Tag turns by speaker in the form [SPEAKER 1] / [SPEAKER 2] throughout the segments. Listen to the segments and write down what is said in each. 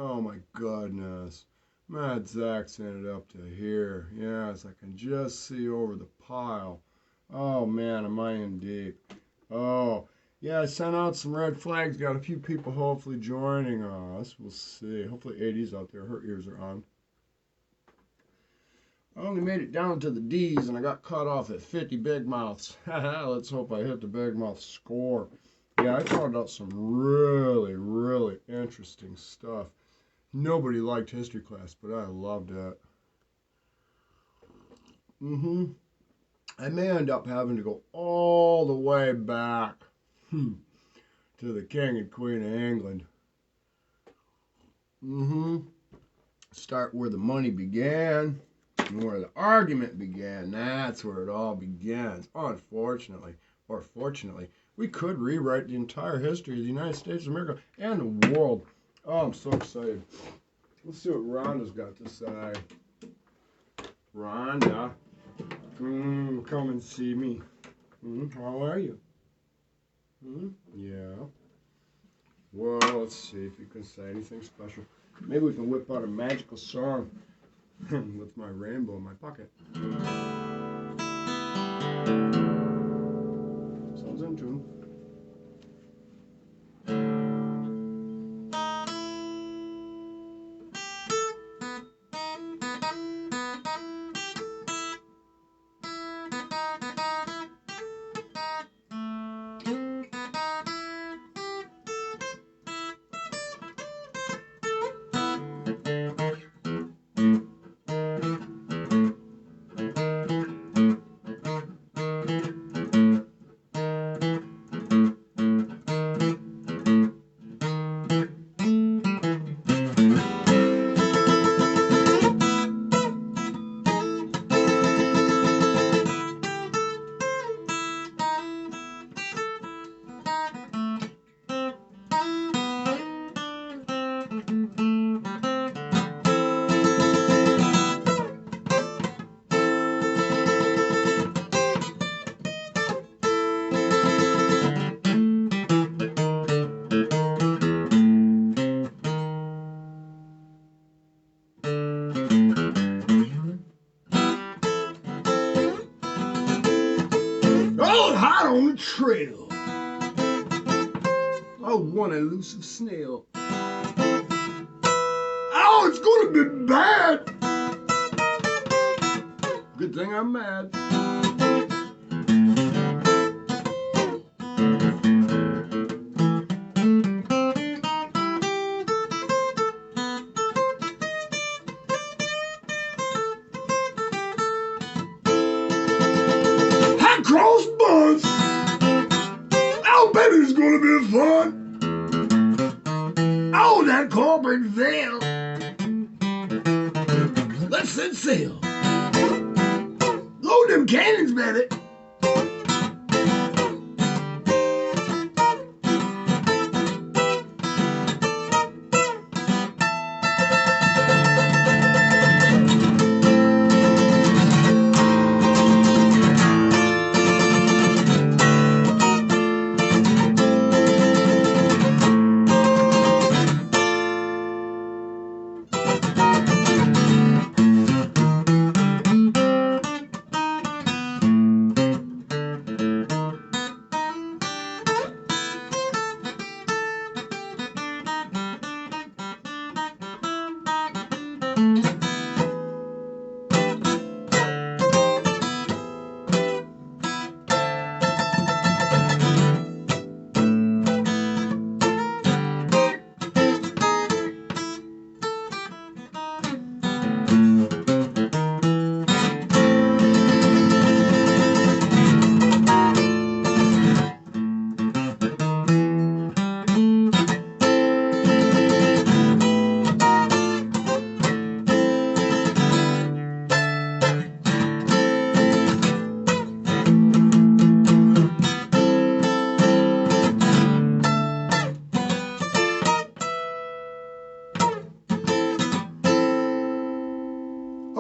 [SPEAKER 1] Oh my goodness. Mad Zack sent it up to here. Yes, I can just see over the pile. Oh man, am I in deep. Oh, yeah, I sent out some red flags. Got a few people hopefully joining us. We'll see. Hopefully 80's out there. Her ears are on. I only made it down to the D's and I got cut off at 50 big mouths. Let's hope I hit the big mouth score. Yeah, I found out some really, really interesting stuff. Nobody liked history class, but I loved it. I may end up having to go all the way back to the King and Queen of England. Start where the money began and where the argument began. That's where it all begins. Unfortunately, or fortunately, we could rewrite the entire history of the United States of America and the world. Oh, I'm so excited. Let's see what Rhonda's got to say. Rhonda, come and see me. How are you? Yeah. Well, let's see if you can say anything special. Maybe we can whip out a magical song with my rainbow in my pocket. Sounds in tune. Hot on the trail. Oh, one elusive snail. Oh, it's gonna be bad. Good thing I'm mad. Hot cross buns. Oh, baby, it's gonna be fun. Oh, that corporate veil. Let's set sail. Load them cannons, baby.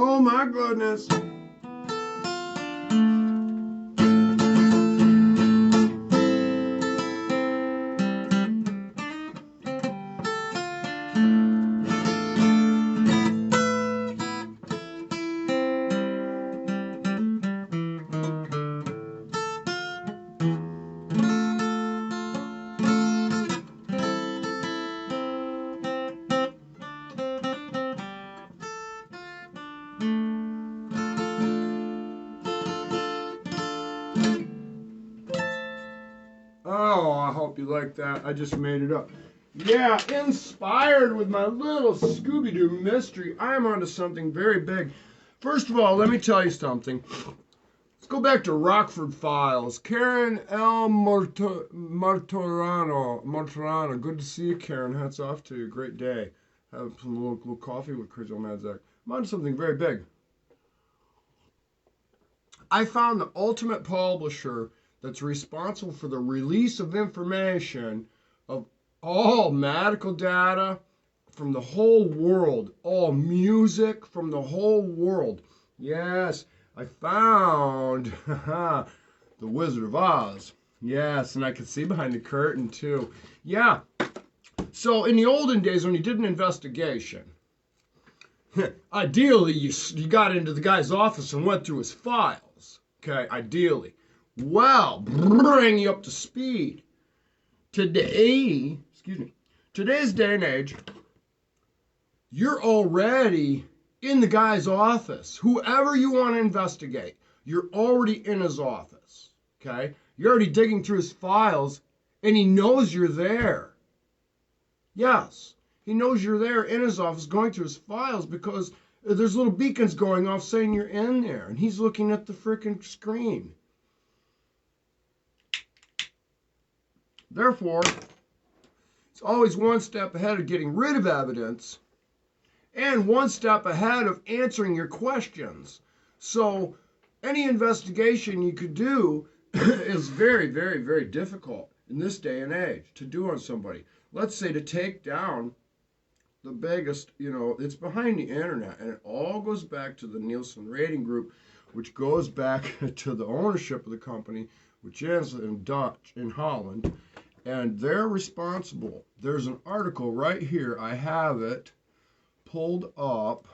[SPEAKER 1] Oh my goodness. like that. I just made it up. Yeah, inspired with my little Scooby-Doo mystery, I'm onto something very big. First of all, let me tell you something. Let's go back to Rockford Files. Karen L. Martorano. Good to see you, Karen. Hats off to you. Great day. Have some little coffee with Crazy Old Mad Zack. I'm on to something very big. I found the ultimate publisher that's responsible for the release of information of all medical data from the whole world, all music from the whole world. Yes, I found the Wizard of Oz. Yes, and I could see behind the curtain too. Yeah, so in the olden days when you did an investigation, ideally you got into the guy's office and went through his files. Okay, ideally. Well, bring you up to speed. Today's day and age, you're already in the guy's office. Whoever you want to investigate, you're already in his office. Okay? You're already digging through his files, and he knows you're there. Yes, he knows you're there in his office going through his files because there's little beacons going off saying you're in there, and he's looking at the frickin' screen. Therefore, it's always one step ahead of getting rid of evidence and one step ahead of answering your questions. So any investigation you could do is very, very, very difficult in this day and age to do on somebody. Let's say to take down the biggest, it's behind the internet, and it all goes back to the Nielsen rating group, which goes back to the ownership of the company, which is in Holland, and they're responsible. There's an article right here. I have it pulled up.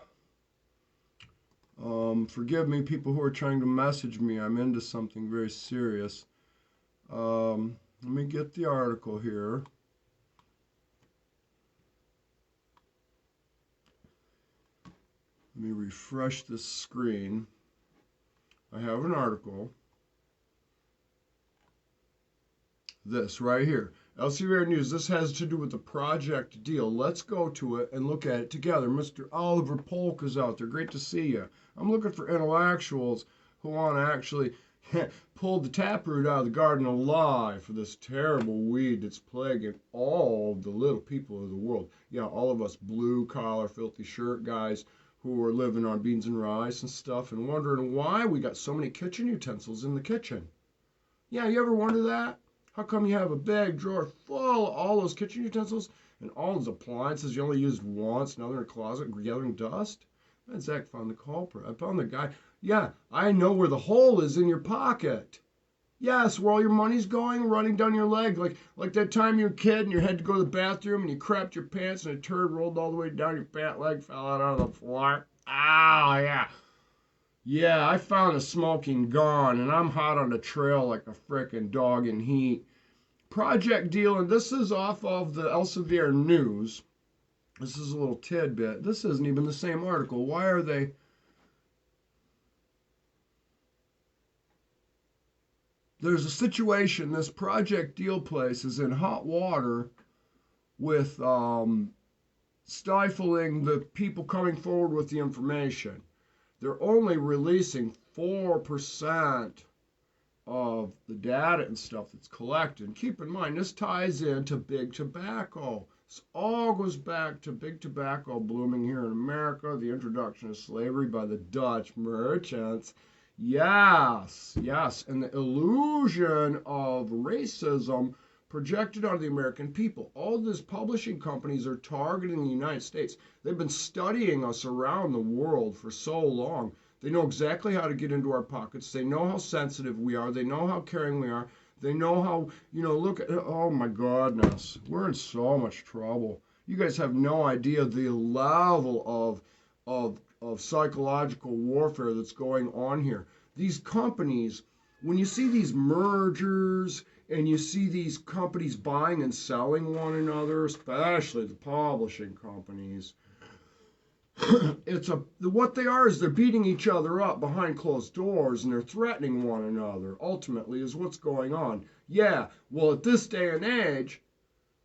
[SPEAKER 1] Forgive me, people who are trying to message me. I'm into something very serious. Let me get the article here. Let me refresh this screen. I have an article. This right here. Elsevier News. This has to do with the project deal. Let's go to it and look at it together. Mr. Oliver Polk is out there. Great to see you. I'm looking for intellectuals who want to actually pull the taproot out of the garden alive for this terrible weed that's plaguing all the little people of the world. Yeah, all of us blue-collar, filthy shirt guys who are living on beans and rice and stuff and wondering why we got so many kitchen utensils in the kitchen. Yeah, you ever wonder that? How come you have a big drawer full of all those kitchen utensils and all those appliances you only used once, now they're in a closet gathering dust? And Zack found the culprit. I found the guy. Yeah, I know where the hole is in your pocket. Yes, where all your money's going, running down your leg. Like that time you were a kid and you had to go to the bathroom and you crapped your pants and a turd rolled all the way down your fat leg, fell out on the floor. Ah, yeah. Yeah, I found a smoking gun, and I'm hot on the trail like a frickin' dog in heat. Project deal, and this is off of the Elsevier News. This is a little tidbit. This isn't even the same article. Why are they... There's a situation, this project deal place is in hot water with stifling the people coming forward with the information. They're only releasing 4% of the data and stuff that's collected. And keep in mind, this ties into big tobacco. This all goes back to big tobacco blooming here in America, the introduction of slavery by the Dutch merchants. Yes, and the illusion of racism projected on the American people. All these publishing companies are targeting the United States. They've been studying us around the world for so long. They know exactly how to get into our pockets. They know how sensitive we are. They know how caring we are. They know how, look at, oh my goodness, we're in so much trouble. You guys have no idea the level of psychological warfare that's going on here. These companies, when you see these mergers and you see these companies buying and selling one another, especially the publishing companies, What they are is they're beating each other up behind closed doors and they're threatening one another. Ultimately, is what's going on. Yeah, well, at this day and age,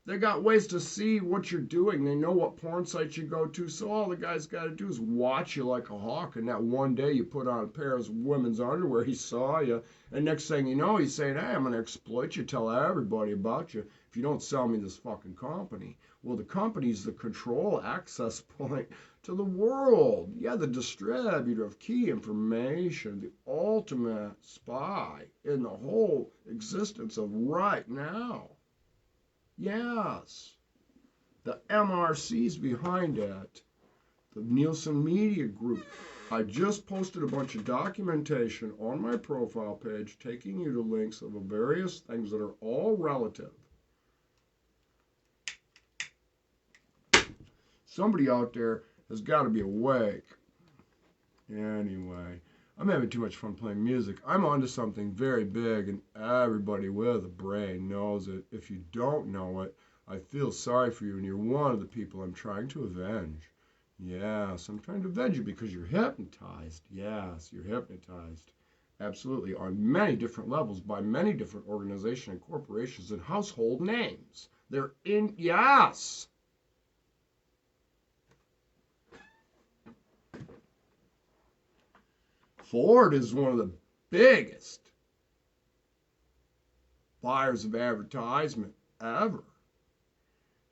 [SPEAKER 1] they got ways to see what you're doing. They know what porn sites you go to. So all the guy's got to do is watch you like a hawk. And that one day you put on a pair of women's underwear, he saw you. And next thing you know, he's saying, hey, I'm going to exploit you, tell everybody about you if you don't sell me this fucking company. Well, the company's the control access point to the world. Yeah, the distributor of key information, the ultimate spy in the whole existence of right now. Yes, the MRC's behind it, the Nielsen Media Group. I just posted a bunch of documentation on my profile page taking you to links of various things that are all relative. Somebody out there has got to be awake. Anyway, I'm having too much fun playing music. I'm onto something very big, and everybody with a brain knows it. If you don't know it, I feel sorry for you, and you're one of the people I'm trying to avenge. Yes, I'm trying to avenge you because you're hypnotized. Yes, you're hypnotized. Absolutely, on many different levels by many different organizations and corporations and household names. They're in, yes. Ford is one of the biggest buyers of advertisement ever.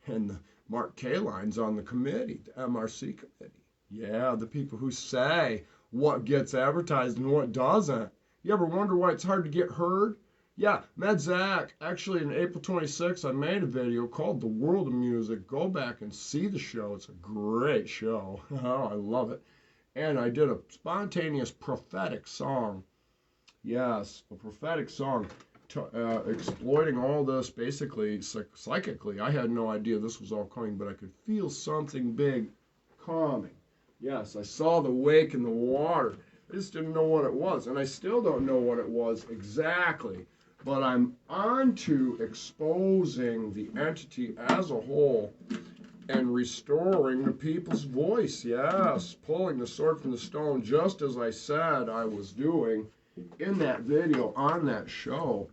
[SPEAKER 1] And the Mark Kaline's on the committee, the MRC committee. Yeah, the people who say what gets advertised and what doesn't. You ever wonder why it's hard to get heard? Yeah, Zack, actually in April 26th, I made a video called The World of Music. Go back and see the show. It's a great show. Oh, I love it. And I did a spontaneous prophetic song. Yes, a prophetic song exploiting all this basically psychically. I had no idea this was all coming, but I could feel something big coming. Yes, I saw the wake in the water. I just didn't know what it was, and I still don't know what it was exactly. But I'm on to exposing the entity as a whole and restoring the people's voice. Yes, pulling the sword from the stone, just as I said I was doing in that video on that show.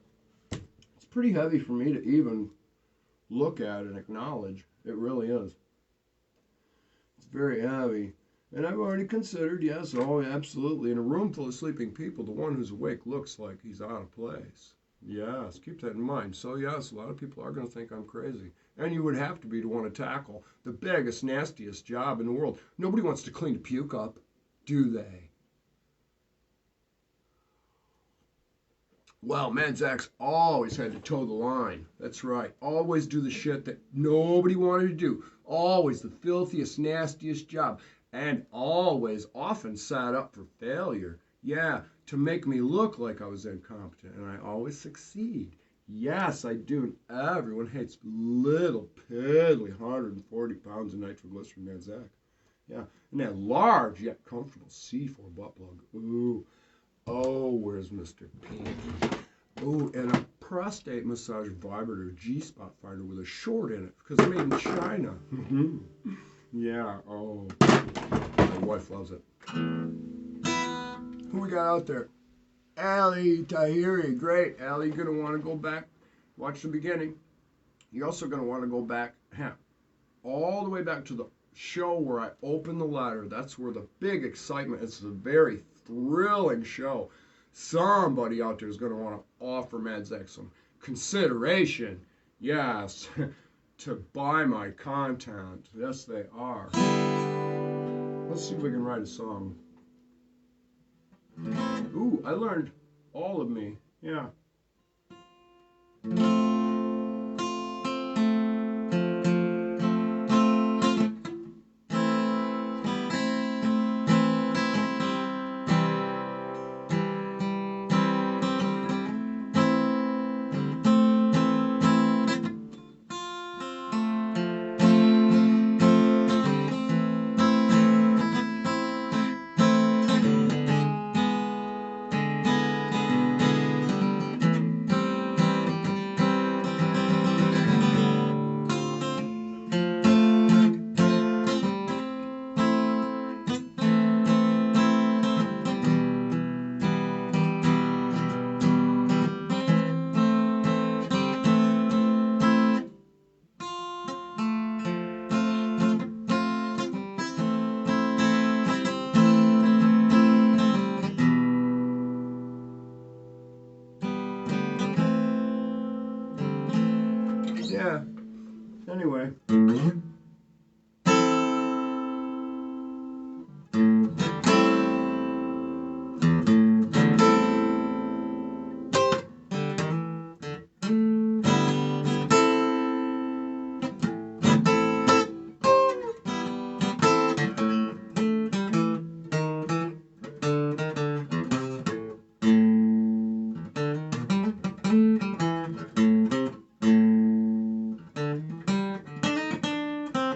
[SPEAKER 1] It's pretty heavy for me to even look at and acknowledge. It really is. It's very heavy. And I've already considered, yes, oh, absolutely, in a room full of sleeping people, the one who's awake looks like he's out of place. Yes, keep that in mind. So, yes, a lot of people are going to think I'm crazy. And you would have to be to want to tackle the biggest, nastiest job in the world. Nobody wants to clean the puke up, do they? Well, Zack's always had to toe the line. That's right. Always do the shit that nobody wanted to do. Always the filthiest, nastiest job. And always often set up for failure. Yeah, to make me look like I was incompetent. And I always succeed. Yes, I do. And everyone hates little, piddly 140 pounds of nitroglycerin Zack. Yeah, and that large yet comfortable C4 butt plug. Ooh. Oh, where's Mr. Pink? Ooh, and a prostate massage vibrator G-spot finder with a short in it because made in China. Yeah, oh. My wife loves it. Who we got out there? Ali Tahiri, great. Ali, you're going to want to go back, watch the beginning. You're also going to want to go back, all the way back to the show where I opened the letter. That's where the big excitement, it's a very thrilling show. Somebody out there is going to want to offer Zack some consideration, yes, to buy my content. Yes, they are. Let's see if we can write a song. Ooh, I learned All of Me. Yeah.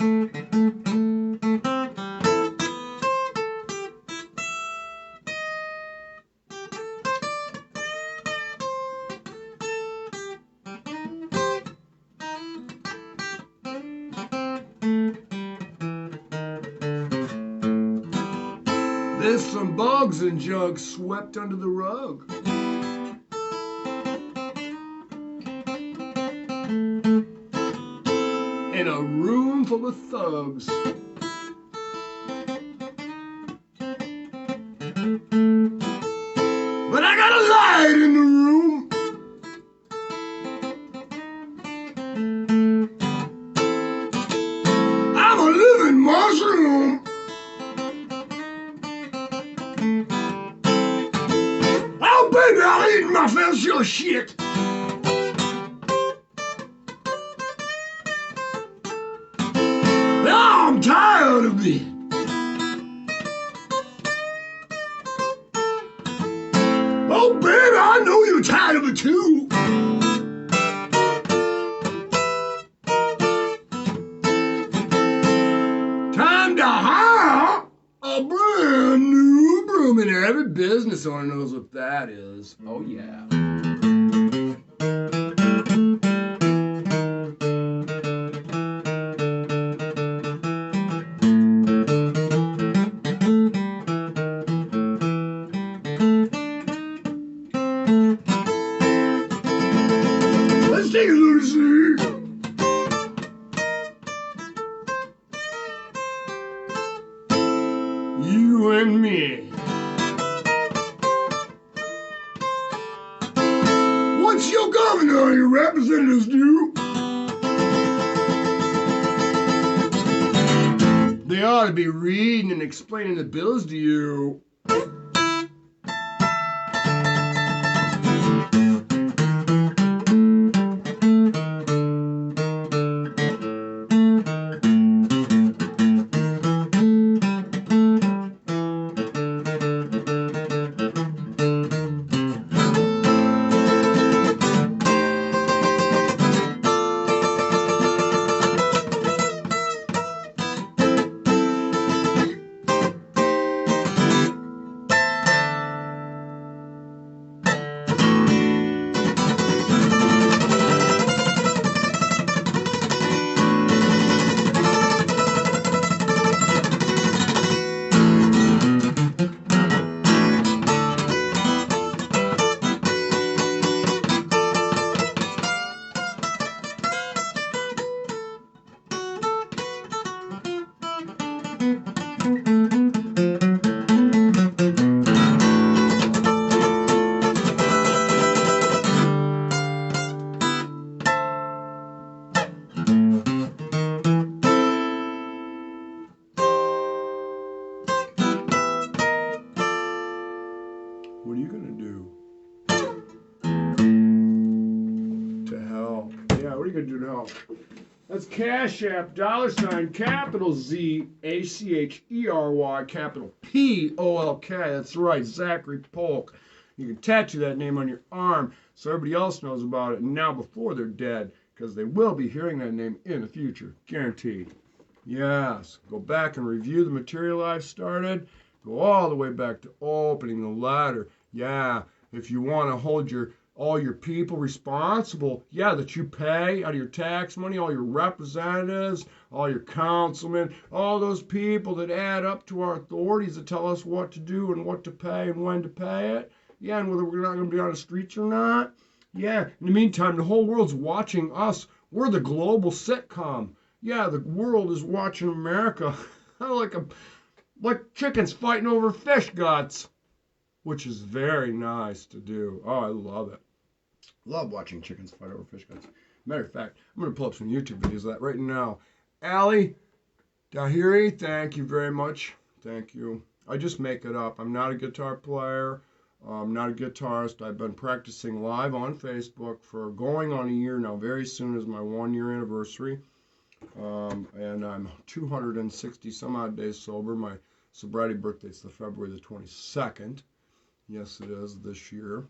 [SPEAKER 1] There's some bugs and junk swept under the rug. In a room full of thugs. But I got a light in the room. I'm a living mushroom. Oh, baby, I'll eat my fair share of shit. I'm tired of it. Oh, baby, I know you're tired of it too. Time to hire a brand new broom, and every business owner knows what that is. Oh, yeah. Let's take a look see. You and me. What's your governor or your representatives do? They ought to be reading and explaining the bills to you. What are you going to do to help? Yeah, what are you going to do to help? That's Cash App, $ capital Z, ACHERY, capital POLK. That's right, Zachary Polk. You can tattoo that name on your arm so everybody else knows about it now before they're dead, because they will be hearing that name in the future, guaranteed. Yes, go back and review the material I've started. Go all the way back to opening the letter. Yeah, if you want to hold all your people responsible, yeah, that you pay out of your tax money, all your representatives, all your councilmen, all those people that add up to our authorities that tell us what to do and what to pay and when to pay it. Yeah, and whether we're not going to be on the streets or not. Yeah, in the meantime, the whole world's watching us. We're the global sitcom. Yeah, the world is watching America like chickens fighting over fish guts, which is very nice to do. Oh, I love it. Love watching chickens fight over fish guts. Matter of fact, I'm going to pull up some YouTube videos of that right now. Ali Dahiri, thank you very much. Thank you. I just make it up. I'm not a guitar player. I'm not a guitarist. I've been practicing live on Facebook for going on a year now. Very soon is my 1-year anniversary. And I'm 260 some odd days sober. My sobriety birthday is February the 22nd. Yes, it is this year.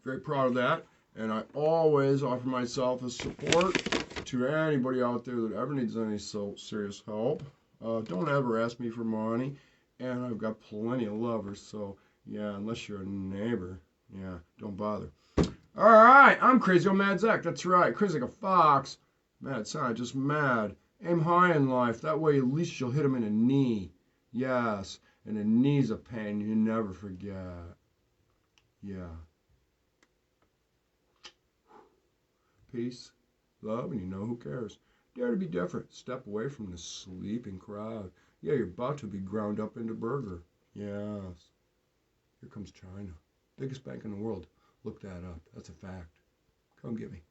[SPEAKER 1] Very proud of that. And I always offer myself as support to anybody out there that ever needs any serious help. Don't ever ask me for money. And I've got plenty of lovers, so yeah, unless you're a neighbor, yeah, don't bother. All right, I'm Crazy Old Mad Zack. That's right, crazy like a fox. Mad sound, just mad. Aim high in life. That way, at least you'll hit him in a knee. Yes, and a knee's a pain you never forget. Yeah. Peace, love, and you know who cares. Dare to be different. Step away from the sleeping crowd. Yeah, you're about to be ground up into burger. Yes. Here comes China. Biggest bank in the world. Look that up. That's a fact. Come get me.